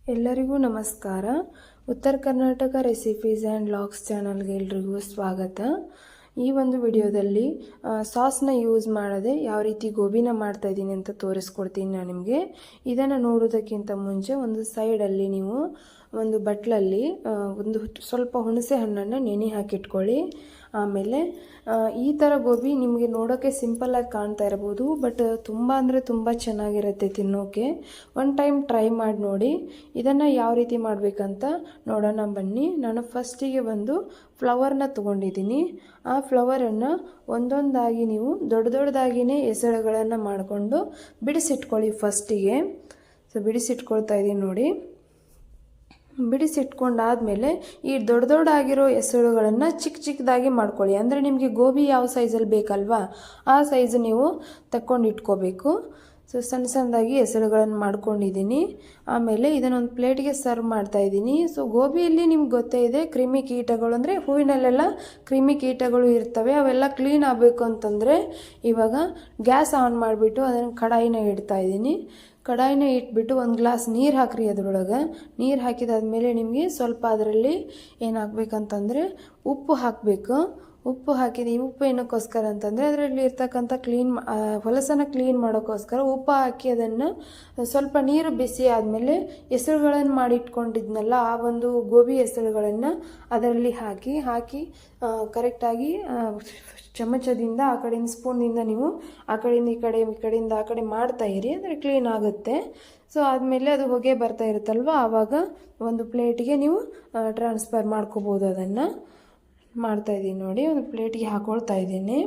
ಎಲ್ಲರಿಗೂ ನಮಸ್ಕಾರ. ಉತ್ತರ ಕರ್ನಾಟಕ ರೆಸಿಪೀಸ್ ಆ್ಯಂಡ್ ಲಾಗ್ಸ್ ಚಾನಲ್ಗೆ ಎಲ್ರಿಗೂ ಸ್ವಾಗತ. ಈ ಒಂದು ವಿಡಿಯೋದಲ್ಲಿ ಸಾಸ್ನ ಯೂಸ್ ಮಾಡದೆ ಯಾವ ರೀತಿ ಗೋಬಿನ ಮಾಡ್ತಾಯಿದ್ದೀನಿ ಅಂತ ತೋರಿಸ್ಕೊಡ್ತೀನಿ ನಾನು ನಿಮಗೆ. ಇದನ್ನು ನೋಡೋದಕ್ಕಿಂತ ಮುಂಚೆ ಒಂದು ಸೈಡಲ್ಲಿ ನೀವು ಒಂದು ಬಟ್ಲಲ್ಲಿ ಒಂದು ಸ್ವಲ್ಪ ಹುಣಸೆ ಹಣ್ಣನ್ನು ನೆನೆ ಹಾಕಿಟ್ಕೊಳ್ಳಿ. ಆಮೇಲೆ ಈ ಥರ ಗೋಬಿ ನಿಮಗೆ ನೋಡೋಕ್ಕೆ ಸಿಂಪಲ್ಲಾಗಿ ಕಾಣ್ತಾ ಇರ್ಬೋದು, ಬಟ್ ತುಂಬ ಅಂದರೆ ತುಂಬ ಚೆನ್ನಾಗಿರುತ್ತೆ ತಿನ್ನೋಕ್ಕೆ. ಒನ್ ಟೈಮ್ ಟ್ರೈ ಮಾಡಿ ನೋಡಿ. ಇದನ್ನು ಯಾವ ರೀತಿ ಮಾಡಬೇಕಂತ ನೋಡೋಣ ಬನ್ನಿ. ನಾನು ಫಸ್ಟಿಗೆ ಒಂದು ಫ್ಲವರ್ನ ತೊಗೊಂಡಿದ್ದೀನಿ. ಆ ಫ್ಲವರನ್ನು ಒಂದೊಂದಾಗಿ ನೀವು ದೊಡ್ಡದಾಗಿಯೇ ಎಸಳುಗಳನ್ನು ಮಾಡಿಕೊಂಡು ಬಿಡಿಸಿಟ್ಕೊಳ್ಳಿ ಫಸ್ಟಿಗೆ. ಬಿಡಿಸಿಟ್ಕೊಳ್ತಾ ಇದ್ದೀನಿ ನೋಡಿ. ಬಿಡಿಸಿಟ್ಕೊಂಡಾದಮೇಲೆ ಈ ದೊಡ್ಡದಾಗಿರೋ ಎಸಳುಗಳನ್ನು ಚಿಕ್ಕದಾಗಿ ಮಾಡ್ಕೊಳ್ಳಿ. ಅಂದರೆ ನಿಮಗೆ ಗೋಬಿ ಯಾವ ಸೈಜಲ್ಲಿ ಬೇಕಲ್ವಾ ಆ ಸೈಜ್ ನೀವು ತಗೊಂಡು ಇಟ್ಕೋಬೇಕು. ಸಣ್ಣದಾಗಿ ಎಸಳುಗಳನ್ನು ಮಾಡ್ಕೊಂಡಿದ್ದೀನಿ. ಆಮೇಲೆ ಇದನ್ನೊಂದು ಪ್ಲೇಟ್ಗೆ ಸರ್ವ್ ಮಾಡ್ತಾಯಿದ್ದೀನಿ. ಗೋಬಿಯಲ್ಲಿ ನಿಮ್ಗೆ ಗೊತ್ತೇ ಇದೆ, ಕ್ರಿಮಿ ಕೀಟಗಳು ಅಂದರೆ ಹೂವಿನಲ್ಲೆಲ್ಲ ಕ್ರಿಮಿ ಕೀಟಗಳು ಇರ್ತವೆ. ಅವೆಲ್ಲ ಕ್ಲೀನ್ ಆಗಬೇಕು ಅಂತಂದರೆ ಇವಾಗ ಗ್ಯಾಸ್ ಆನ್ ಮಾಡಿಬಿಟ್ಟು ಅದನ್ನು ಕಡಾಯಿನ ಇಡ್ತಾಯಿದ್ದೀನಿ. ಕಡಾಯಿನ ಇಟ್ಬಿಟ್ಟು ಒಂದು ಗ್ಲಾಸ್ ನೀರು ಹಾಕ್ರಿ. ಅದರೊಳಗೆ ನೀರು ಹಾಕಿದಾದ್ಮೇಲೆ ನಿಮಗೆ ಸ್ವಲ್ಪ ಅದರಲ್ಲಿ ಏನು ಹಾಕ್ಬೇಕಂತಂದರೆ ಉಪ್ಪು ಹಾಕಬೇಕು. ಉಪ್ಪು ಹಾಕಿದೆ. ಉಪ್ಪು ಏನಕ್ಕೋಸ್ಕರ ಅಂತಂದರೆ ಅದರಲ್ಲಿ ಇರ್ತಕ್ಕಂಥ ಹೊಲಸನ್ನು ಕ್ಲೀನ್ ಮಾಡೋಕ್ಕೋಸ್ಕರ ಉಪ್ಪು ಹಾಕಿ ಅದನ್ನು ಸ್ವಲ್ಪ ನೀರು ಬಿಸಿ ಆದಮೇಲೆ ಎಸಳುಗಳನ್ನು ಮಾಡಿಟ್ಕೊಂಡಿದ್ನಲ್ಲ ಆ ಒಂದು ಗೋಬಿ ಎಸಳುಗಳನ್ನು ಅದರಲ್ಲಿ ಹಾಕಿ ಕರೆಕ್ಟಾಗಿ ಚಮಚದಿಂದ ಆ ಕಡೆಯಿಂದ ಸ್ಪೂನಿಂದ ನೀವು ಆ ಕಡೆಯಿಂದ ಈ ಕಡೆಯಿಂದ ಆ ಕಡೆ ಮಾಡ್ತಾಯಿರಿ. ಅಂದರೆ ಕ್ಲೀನ್ ಆಗುತ್ತೆ. ಆದಮೇಲೆ ಅದು ಹೊಗೆ ಬರ್ತಾ ಇರುತ್ತಲ್ವ, ಆವಾಗ ಒಂದು ಪ್ಲೇಟಿಗೆ ನೀವು ಟ್ರಾನ್ಸ್ಫರ್ ಮಾಡ್ಕೋಬೋದು. ಅದನ್ನು ಮಾಡ್ತಾಯಿದ್ದೀನಿ ನೋಡಿ. ಒಂದು ಪ್ಲೇಟಿಗೆ ಹಾಕ್ಕೊಳ್ತಾ ಇದ್ದೀನಿ.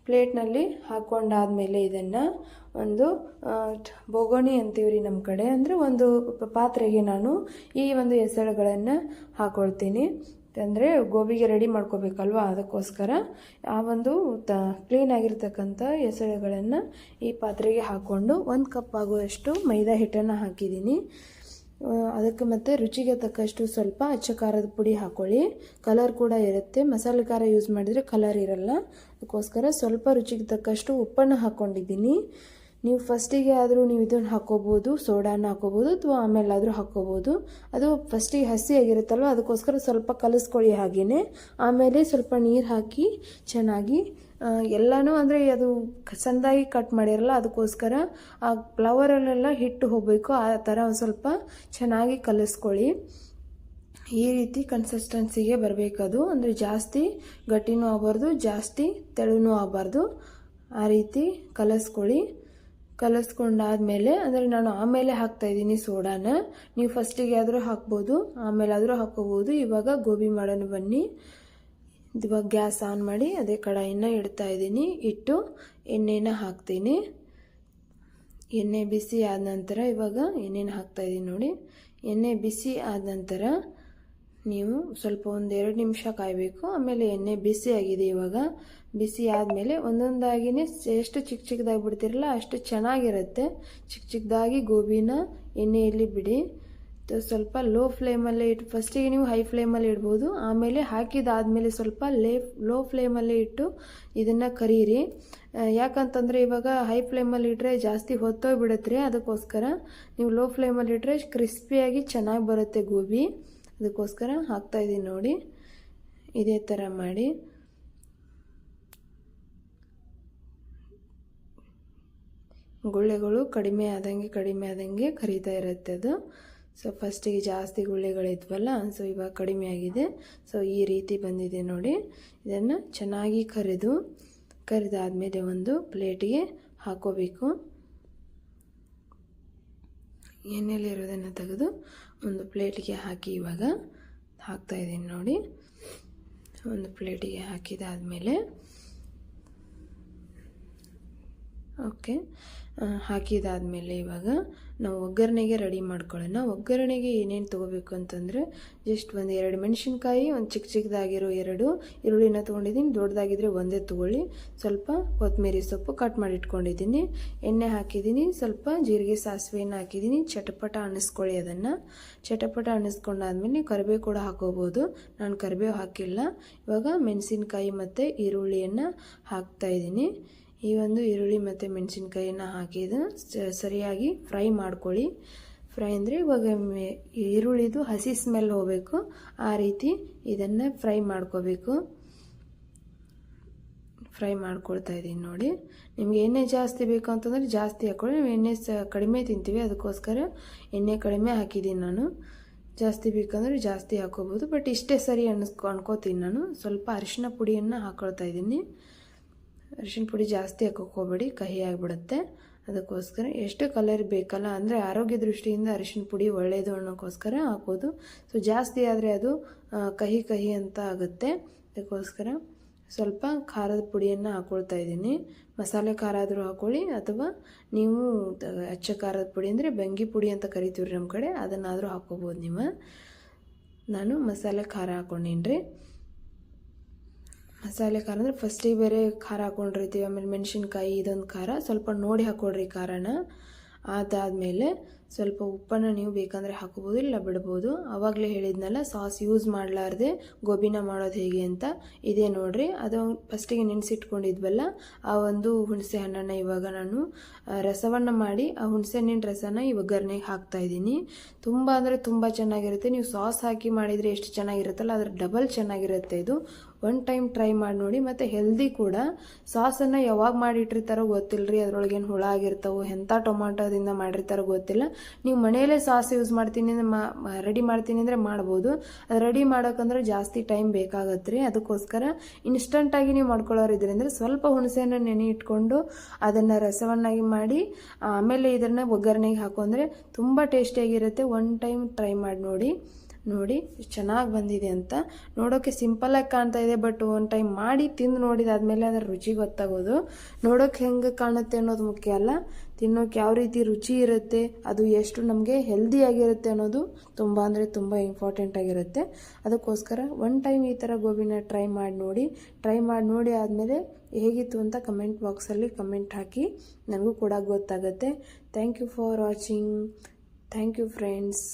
ಪ್ಲೇಟ್ನಲ್ಲಿ ಹಾಕ್ಕೊಂಡಾದಮೇಲೆ ಇದನ್ನು ಒಂದು ಬೋಗೋಣಿ ಅಂತೀವ್ರಿ ನಮ್ಮ ಕಡೆ, ಅಂದರೆ ಒಂದು ಪಾತ್ರೆಗೆ ನಾನು ಈ ಒಂದು ಎಸಳುಗಳನ್ನು ಹಾಕ್ಕೊಳ್ತೀನಿ. ಅಂದರೆ ಗೋಬಿಗೆ ರೆಡಿ ಮಾಡ್ಕೋಬೇಕಲ್ವ, ಅದಕ್ಕೋಸ್ಕರ ಆ ಒಂದು ಕ್ಲೀನಾಗಿರ್ತಕ್ಕಂಥ ಎಸಳುಗಳನ್ನು ಈ ಪಾತ್ರೆಗೆ ಹಾಕ್ಕೊಂಡು 1 ಕಪ್ ಆಗುವಷ್ಟು ಮೈದಾ ಹಿಟ್ಟನ್ನು ಹಾಕಿದ್ದೀನಿ. ಅದಕ್ಕೆ ಮತ್ತು ರುಚಿಗೆ ತಕ್ಕಷ್ಟು ಸ್ವಲ್ಪ ಅಚ್ಚ ಖಾರದ ಪುಡಿ ಹಾಕ್ಕೊಳ್ಳಿ. ಕಲರ್ ಕೂಡ ಇರುತ್ತೆ. ಮಸಾಲೆ ಖಾರ ಯೂಸ್ ಮಾಡಿದರೆ ಕಲರ್ ಇರಲ್ಲ. ಅದಕ್ಕೋಸ್ಕರ ಸ್ವಲ್ಪ ರುಚಿಗೆ ತಕ್ಕಷ್ಟು ಉಪ್ಪನ್ನು ಹಾಕ್ಕೊಂಡಿದ್ದೀನಿ. ನೀವು ಫಸ್ಟಿಗೆ ಆದರೂ ನೀವು ಇದನ್ನು ಹಾಕ್ಕೋಬೋದು, ಸೋಡಾನ ಹಾಕ್ಕೋಬೋದು, ಅಥವಾ ಆಮೇಲಾದರೂ ಹಾಕ್ಕೋಬೋದು. ಅದು ಫಸ್ಟಿಗೆ ಹಸಿಯಾಗಿರುತ್ತಲ್ವ, ಅದಕ್ಕೋಸ್ಕರ ಸ್ವಲ್ಪ ಕಲಿಸ್ಕೊಳ್ಳಿ. ಹಾಗೆಯೇ ಆಮೇಲೆ ಸ್ವಲ್ಪ ನೀರು ಹಾಕಿ ಚೆನ್ನಾಗಿ ಎಲ್ಲನೂ, ಅಂದರೆ ಅದು ಸಣ್ಣದಾಗಿ ಕಟ್ ಮಾಡಿರಲ್ಲ, ಅದಕ್ಕೋಸ್ಕರ ಆ ಫ್ಲವರಲ್ಲೆಲ್ಲ ಹಿಟ್ಟು ಹೋಗಬೇಕು. ಆ ಥರ ಒಂದು ಸ್ವಲ್ಪ ಚೆನ್ನಾಗಿ ಕಲಿಸ್ಕೊಳ್ಳಿ. ಈ ರೀತಿ ಕನ್ಸಿಸ್ಟೆನ್ಸಿಗೆ ಬರಬೇಕದು. ಅಂದರೆ ಜಾಸ್ತಿ ಗಟ್ಟಿನೂ ಆಗಬಾರ್ದು, ಜಾಸ್ತಿ ತೆಳುನೂ ಆಗಬಾರ್ದು. ಆ ರೀತಿ ಕಲಿಸ್ಕೊಳ್ಳಿ. ಕಲಿಸ್ಕೊಂಡಾದ್ಮೇಲೆ ಅಂದರೆ ನಾನು ಆಮೇಲೆ ಹಾಕ್ತಾಯಿದ್ದೀನಿ ಸೋಡಾನ. ನೀವು ಫಸ್ಟಿಗೆ ಆದರೂ ಹಾಕ್ಬೋದು, ಆಮೇಲಾದರೂ ಹಾಕ್ಕೋಬೋದು. ಇವಾಗ ಗೋಬಿ ಮಾಡೋಣ ಬನ್ನಿ. ಇವಾಗ ಗ್ಯಾಸ್ ಆನ್ ಮಾಡಿ ಅದೇ ಕಡಾಯಿನ ಇಡ್ತಾಯಿದ್ದೀನಿ. ಇಟ್ಟು ಎಣ್ಣೆನ ಹಾಕ್ತೀನಿ. ಎಣ್ಣೆ ಬಿಸಿ ಆದ ನಂತರ ಇವಾಗ ಎಣ್ಣೆನ ಹಾಕ್ತಾಯಿದ್ದೀನಿ ನೋಡಿ. ಎಣ್ಣೆ ಬಿಸಿ ಆದ ನಂತರ ನೀವು ಸ್ವಲ್ಪ 1-2 ನಿಮಿಷ ಕಾಯಬೇಕು. ಆಮೇಲೆ ಎಣ್ಣೆ ಬಿಸಿ ಆಗಿದೆ. ಇವಾಗ ಬಿಸಿ ಆದಮೇಲೆ ಒಂದೊಂದಾಗಿಯೇ ಎಷ್ಟು ಚಿಕ್ಕದಾಗಿ ಬಿಡ್ತಿರಲ್ಲ ಅಷ್ಟು ಚೆನ್ನಾಗಿರುತ್ತೆ. ಚಿಕ್ಕದಾಗಿ ಗೋಬಿನ ಎಣ್ಣೆಯಲ್ಲಿ ಬಿಡಿ. ಸ್ವಲ್ಪ ಲೋ ಫ್ಲೇಮಲ್ಲೇ ಇಟ್ಟು, ಫಸ್ಟಿಗೆ ನೀವು ಹೈ ಫ್ಲೇಮಲ್ಲಿ ಇಡ್ಬೋದು. ಆಮೇಲೆ ಹಾಕಿದಾದಮೇಲೆ ಸ್ವಲ್ಪ ಲೋ ಫ್ಲೇಮಲ್ಲೇ ಇಟ್ಟು ಇದನ್ನು ಕರೀರಿ. ಯಾಕಂತಂದರೆ ಇವಾಗ ಹೈ ಫ್ಲೇಮಲ್ಲಿ ಇಟ್ಟರೆ ಜಾಸ್ತಿ ಹೊತ್ತೋಗ್ಬಿಡುತ್ತೆ. ಅದಕ್ಕೋಸ್ಕರ ನೀವು ಲೋ ಫ್ಲೇಮಲ್ಲಿ ಇಟ್ಟರೆ ಕ್ರಿಸ್ಪಿಯಾಗಿ ಚೆನ್ನಾಗಿ ಬರುತ್ತೆ ಗೋಬಿ. ಅದಕ್ಕೋಸ್ಕರ ಹಾಕ್ತಾಯಿದ್ದೀನಿ ನೋಡಿ. ಇದೇ ಥರ ಮಾಡಿ. ಗುಳ್ಳೆಗಳು ಕಡಿಮೆ ಆದಂಗೆ ಕರಿತಾ ಇರುತ್ತೆ ಅದು. ಫಸ್ಟಿಗೆ ಜಾಸ್ತಿ ಗುಳ್ಳೆಗಳಿದ್ವಲ್ಲ, ಇವಾಗ ಕಡಿಮೆ ಆಗಿದೆ. ಈ ರೀತಿ ಬಂದಿದೆ ನೋಡಿ. ಇದನ್ನು ಚೆನ್ನಾಗಿ ಕರಿದಾದ್ಮೇಲೆ ಒಂದು ಪ್ಲೇಟಿಗೆ ಹಾಕೋಬೇಕು. ಎಣ್ಣೆಲಿರೋದನ್ನು ತೆಗೆದು ಒಂದು ಪ್ಲೇಟಿಗೆ ಹಾಕಿ ಇವಾಗ ಹಾಕ್ತಾಯಿದ್ದೀನಿ ನೋಡಿ. ಒಂದು ಪ್ಲೇಟಿಗೆ ಹಾಕಿದಾದ್ಮೇಲೆ ಓಕೆ, ಹಾಕಿದಾದ್ಮೇಲೆ ಇವಾಗ ನಾವು ಒಗ್ಗರಣೆಗೆ ರೆಡಿ ಮಾಡ್ಕೊಳ್ಳೋಣ. ಒಗ್ಗರಣೆಗೆ ಏನೇನು ತೊಗೋಬೇಕು ಅಂತಂದರೆ ಜಸ್ಟ್ 1-2 ಮೆಣಸಿನ್ಕಾಯಿ, ಒಂದು ಚಿಕ್ಕದಾಗಿರೋ 2 ಈರುಳ್ಳಿನ ತೊಗೊಂಡಿದ್ದೀನಿ. ದೊಡ್ಡದಾಗಿದ್ದರೆ ಒಂದೇ ತೊಗೊಳ್ಳಿ. ಸ್ವಲ್ಪ ಕೊತ್ತಂಬರಿ ಸೊಪ್ಪು ಕಟ್ ಮಾಡಿ ಇಟ್ಕೊಂಡಿದ್ದೀನಿ. ಎಣ್ಣೆ ಹಾಕಿದ್ದೀನಿ. ಸ್ವಲ್ಪ ಜೀರಿಗೆ ಸಾಸಿವೆಯನ್ನು ಹಾಕಿದ್ದೀನಿ. ಚಟಪಟ ಅನ್ನಿಸ್ಕೊಳ್ಳಿ. ಅದನ್ನು ಚಟಪಟ ಅನ್ನಿಸ್ಕೊಂಡಾದ್ಮೇಲೆ ಕರಿಬೇವು ಕೂಡ ಹಾಕೋಬೋದು. ನಾನು ಕರಿಬೇವು ಹಾಕಿಲ್ಲ. ಇವಾಗ ಮೆಣಸಿನ್ಕಾಯಿ ಮತ್ತು ಈರುಳ್ಳಿಯನ್ನು ಹಾಕ್ತಾಯಿದ್ದೀನಿ. ಈ ಒಂದು ಈರುಳ್ಳಿ ಮತ್ತು ಮೆಣಸಿನ್ಕಾಯಿನ ಹಾಕಿದ ಸರಿಯಾಗಿ ಫ್ರೈ ಮಾಡ್ಕೊಳ್ಳಿ. ಫ್ರೈ ಅಂದರೆ ಇವಾಗ ಈರುಳ್ಳಿದು ಹಸಿ ಸ್ಮೆಲ್ ಹೋಗಬೇಕು, ಆ ರೀತಿ ಇದನ್ನು ಫ್ರೈ ಮಾಡ್ಕೋಬೇಕು. ಫ್ರೈ ಮಾಡ್ಕೊಳ್ತಾ ಇದ್ದೀನಿ ನೋಡಿ. ನಿಮ್ಗೆ ಎಣ್ಣೆ ಜಾಸ್ತಿ ಬೇಕು ಅಂತಂದರೆ ಜಾಸ್ತಿ ಹಾಕ್ಕೊಳ್ಳಿ. ನಾವು ಎಣ್ಣೆ ಕಡಿಮೆ ತಿಂತೀವಿ, ಅದಕ್ಕೋಸ್ಕರ ಎಣ್ಣೆ ಕಡಿಮೆ ಹಾಕಿದ್ದೀನಿ ನಾನು. ಜಾಸ್ತಿ ಬೇಕಂದ್ರೆ ಜಾಸ್ತಿ ಹಾಕೋಬೋದು, ಬಟ್ ಇಷ್ಟೇ ಸರಿ ಅನ್ಕೋತೀನಿ ನಾನು. ಸ್ವಲ್ಪ ಅರಿಶಿನ ಪುಡಿಯನ್ನು ಹಾಕ್ಕೊಳ್ತಾ ಇದ್ದೀನಿ. ಅರಿಶಿನ ಪುಡಿ ಜಾಸ್ತಿ ಹಾಕೋಕೋಬೇಡಿ, ಕಹಿ ಆಗಿಬಿಡುತ್ತೆ. ಅದಕ್ಕೋಸ್ಕರ ಎಷ್ಟು ಕಲರ್ ಬೇಕಲ್ಲ, ಅಂದರೆ ಆರೋಗ್ಯ ದೃಷ್ಟಿಯಿಂದ ಅರಿಶಿನ ಪುಡಿ ಒಳ್ಳೆಯದು ಅನ್ನೋಕ್ಕೋಸ್ಕರ ಹಾಕೋದು. ಸೊ ಜಾಸ್ತಿ ಆದರೆ ಅದು ಕಹಿ ಕಹಿ ಅಂತ ಆಗುತ್ತೆ. ಅದಕ್ಕೋಸ್ಕರ ಸ್ವಲ್ಪ ಖಾರದ ಪುಡಿಯನ್ನು ಹಾಕ್ಕೊಳ್ತಾ ಇದ್ದೀನಿ. ಮಸಾಲೆ ಖಾರ ಆದರೂ ಹಾಕ್ಕೊಳ್ಳಿ, ಅಥವಾ ನೀವು ಅಚ್ಚ ಖಾರದ ಪುಡಿ ಅಂದರೆ ಬಂಗಿ ಪುಡಿ ಅಂತ ಕರಿತೀವ್ರಿ ನಮ್ಮ ಕಡೆ, ಅದನ್ನಾದರೂ ಹಾಕ್ಕೋಬೋದು ನೀವು. ನಾನು ಮಸಾಲೆ ಖಾರ ಹಾಕ್ಕೊಂಡೀನಿ ರೀ. ಮಸಾಲೆ ಖಾರ ಅಂದರೆ ಫಸ್ಟಿಗೆ ಬೇರೆ ಖಾರ ಹಾಕ್ಕೊಂಡಿರ್ತೀವಿ, ಆಮೇಲೆ ಮೆಣಸಿನ್ಕಾಯಿ ಇದೊಂದು ಖಾರ, ಸ್ವಲ್ಪ ನೋಡಿ ಹಾಕ್ಕೊಡ್ರಿ ಖಾರನ. ಅದಾದಮೇಲೆ ಸ್ವಲ್ಪ ಉಪ್ಪನ್ನು ನೀವು ಬೇಕಂದರೆ ಹಾಕೋಬೋದು, ಇಲ್ಲ ಬಿಡ್ಬೋದು. ಆವಾಗಲೇ ಹೇಳಿದ್ನಲ್ಲ ಸಾಸ್ ಯೂಸ್ ಮಾಡಲಾರ್ದೆ ಗೋಬಿನ ಮಾಡೋದು ಹೇಗೆ ಅಂತ. ಇದೇ ನೋಡಿರಿ, ಅದು ಫಸ್ಟಿಗೆ ನೆನೆಸಿಟ್ಕೊಂಡಿದ್ವಲ್ಲ ಆ ಒಂದು ಹುಣಸೆ ಹಣ್ಣನ್ನು ಇವಾಗ ನಾನು ರಸವನ್ನು ಮಾಡಿ ಆ ಹುಣಸೆ ಹಣ್ಣಿನ ರಸನ ಈ ಒಗ್ಗರಣೆಗೆ ಹಾಕ್ತಾಯಿದ್ದೀನಿ. ತುಂಬ ಅಂದರೆ ತುಂಬ ಚೆನ್ನಾಗಿರುತ್ತೆ. ನೀವು ಸಾಸ್ ಹಾಕಿ ಮಾಡಿದರೆ ಎಷ್ಟು ಚೆನ್ನಾಗಿರುತ್ತಲ್ಲ ಅದ್ರ ಡಬಲ್ ಚೆನ್ನಾಗಿರುತ್ತೆ ಇದು. ಒನ್ ಟೈಮ್ ಟ್ರೈ ಮಾಡಿ ನೋಡಿ. ಮತ್ತು ಹೆಲ್ದಿ ಕೂಡ. ಸಾಸನ್ನು ಯಾವಾಗ ಮಾಡಿಟ್ಟಿರ್ತಾರೋ ಗೊತ್ತಿಲ್ಲ ರೀ, ಅದ್ರೊಳಗೇನು ಹುಳ ಆಗಿರ್ತಾವೆ, ಎಂಥ ಟೊಮಾಟೋದಿಂದ ಮಾಡಿರ್ತಾರೋ ಗೊತ್ತಿಲ್ಲ. ನೀವು ಮನೆಯಲ್ಲೇ ಸಾಸ್ ಯೂಸ್ ಮಾಡ್ತೀನಿ ಅಂದರೆ ರೆಡಿ ಮಾಡ್ತೀನಿ ಅಂದರೆ ಮಾಡ್ಬೋದು. ಅದು ರೆಡಿ ಮಾಡೋಕ್ಕಂದ್ರೆ ಜಾಸ್ತಿ ಟೈಮ್ ಬೇಕಾಗತ್ತೆ ರೀ. ಅದಕ್ಕೋಸ್ಕರ ಇನ್ಸ್ಟಂಟಾಗಿ ನೀವು ಮಾಡ್ಕೊಳ್ಳೋರಿದ್ರಿಂದ ಸ್ವಲ್ಪ ಹುಣಸೆಹಣ್ಣು ನೆನೆ ಇಟ್ಕೊಂಡು ಅದನ್ನು ರಸವನ್ನಾಗಿ ಮಾಡಿ ಆಮೇಲೆ ಇದನ್ನು ಒಗ್ಗರಣೆಗೆ ಹಾಕೊಂಡ್ರೆ ತುಂಬ ಟೇಸ್ಟಿಯಾಗಿರುತ್ತೆ. ಒನ್ ಟೈಮ್ ಟ್ರೈ ಮಾಡಿ ನೋಡಿ. ನೋಡಿ ಎಷ್ಟು ಚೆನ್ನಾಗಿ ಬಂದಿದೆ ಅಂತ. ನೋಡೋಕ್ಕೆ ಸಿಂಪಲ್ಲಾಗಿ ಕಾಣ್ತಾ ಇದೆ, ಬಟ್ ಒನ್ ಟೈಮ್ ಮಾಡಿ ತಿಂದು ನೋಡಿದಾದ್ಮೇಲೆ ಅದರ ರುಚಿ ಗೊತ್ತಾಗೋದು. ನೋಡೋಕ್ಕೆ ಹೆಂಗೆ ಕಾಣುತ್ತೆ ಅನ್ನೋದು ಮುಖ್ಯ ಅಲ್ಲ, ತಿನ್ನೋಕೆ ಯಾವ ರೀತಿ ರುಚಿ ಇರುತ್ತೆ, ಅದು ಎಷ್ಟು ನಮಗೆ ಹೆಲ್ದಿಯಾಗಿರುತ್ತೆ ಅನ್ನೋದು ತುಂಬ ಅಂದರೆ ತುಂಬ ಇಂಪಾರ್ಟೆಂಟ್ ಆಗಿರುತ್ತೆ. ಅದಕ್ಕೋಸ್ಕರ ಒನ್ ಟೈಮ್ ಈ ಥರ ಗೋಬಿನ ಟ್ರೈ ಮಾಡಿ ನೋಡಿ ಆದಮೇಲೆ ಹೇಗಿತ್ತು ಅಂತ ಕಮೆಂಟ್ ಬಾಕ್ಸಲ್ಲಿ ಕಮೆಂಟ್ ಹಾಕಿ, ನನಗೂ ಕೂಡ ಗೊತ್ತಾಗುತ್ತೆ. Thank you for watching. Thank you friends.